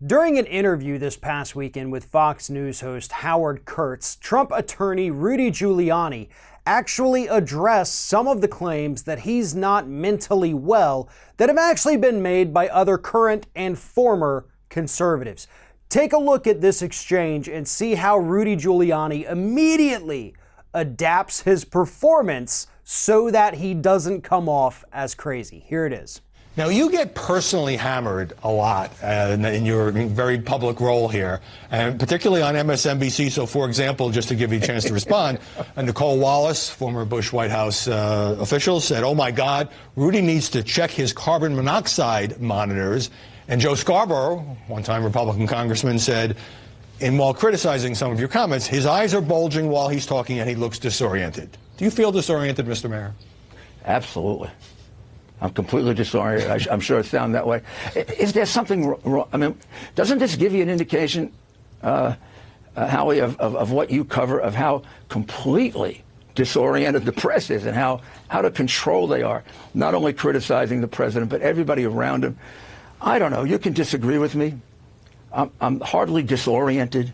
During an interview this past weekend with Fox News host Howard Kurtz, Trump attorney Rudy Giuliani actually addressed some of the claims that he's not mentally well that have actually been made by other current and former conservatives. Take a look at this exchange and see how Rudy Giuliani immediately adapts his performance so that he doesn't come off as crazy. Here it is. Now, you get personally hammered a lot in your very public role here, and particularly on MSNBC. So, for example, just to give you a chance to respond, Nicole Wallace, former Bush White House official, said, "Oh, my God, Rudy needs to check his carbon monoxide monitors." And Joe Scarborough, one-time Republican congressman, said, while criticizing some of your comments, his eyes are bulging while he's talking and he looks disoriented. Do you feel disoriented, Mr. Mayor? Absolutely. I'm completely disoriented. I'm sure it sounds that way. Is there something wrong? I mean, doesn't this give you an indication, Howie, of what you cover, of how completely disoriented the press is and how out of control they are, not only criticizing the president, but everybody around him? I don't know. You can disagree with me. I'm hardly disoriented.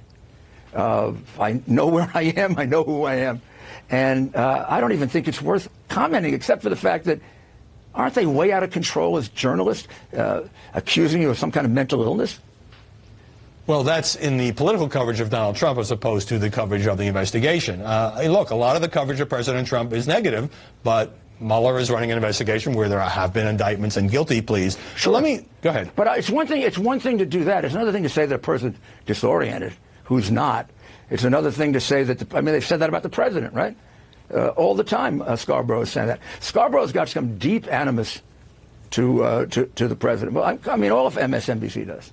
I know where I am. I know who I am. And I don't even think it's worth commenting, except for the fact that aren't they way out of control as journalists, accusing you of some kind of mental illness? Well, that's in the political coverage of Donald Trump as opposed to the coverage of the investigation. Look, a lot of the coverage of President Trump is negative, but Mueller is running an investigation where there have been indictments and guilty pleas. So let me go ahead. But it's one thing to do that. It's another thing to say that a person's disoriented who's not. It's another thing to say that, they've said that about the president, right? All the time, Scarborough is saying that. Scarborough's got some deep animus to the president. Well, all of MSNBC does.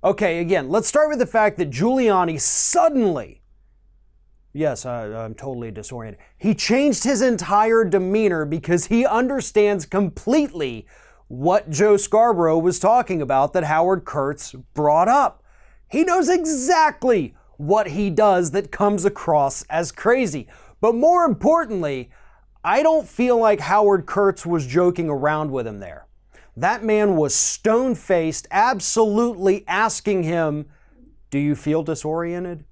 Okay, again, let's start with the fact that Giuliani suddenly, yes, I'm totally disoriented. He changed his entire demeanor because he understands completely what Joe Scarborough was talking about that Howard Kurtz brought up. He knows exactly what he does that comes across as crazy. But more importantly, I don't feel like Howard Kurtz was joking around with him there. That man was stone-faced, absolutely asking him, "Do you feel disoriented?"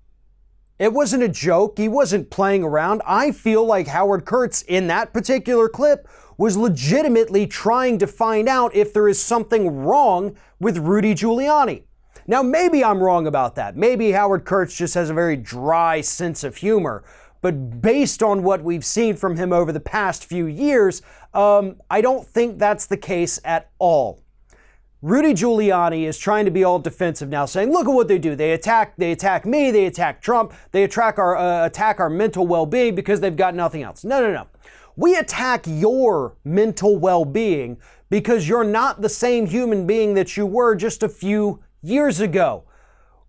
It wasn't a joke. He wasn't playing around. I feel like Howard Kurtz, in that particular clip, was legitimately trying to find out if there is something wrong with Rudy Giuliani. Now, maybe I'm wrong about that. Maybe Howard Kurtz just has a very dry sense of humor. But based on what we've seen from him over the past few years, I don't think that's the case at all. Rudy Giuliani is trying to be all defensive now, saying, look at what they do. They attack me, they attack Trump, they attack our mental well-being because they've got nothing else. No. We attack your mental well-being because you're not the same human being that you were just a few years ago.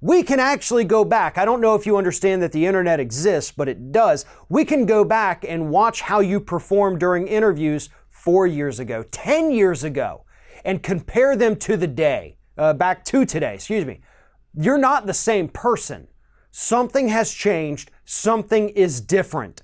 We can actually go back. I don't know if you understand that the internet exists, but it does. We can go back and watch how you performed during interviews 4 years ago, 10 years ago, and compare them to back to today, excuse me. You're not the same person. Something has changed. Something is different.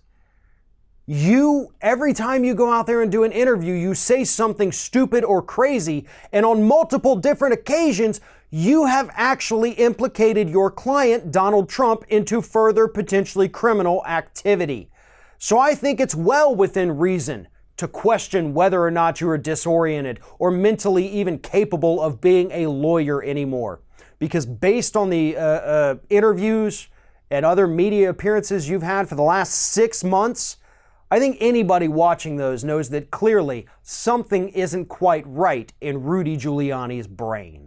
Every time you go out there and do an interview, you say something stupid or crazy, and on multiple different occasions, you have actually implicated your client, Donald Trump, into further potentially criminal activity. So I think it's well within reason to question whether or not you are disoriented or mentally even capable of being a lawyer anymore. Because based on the interviews and other media appearances you've had for the last 6 months, I think anybody watching those knows that clearly something isn't quite right in Rudy Giuliani's brain.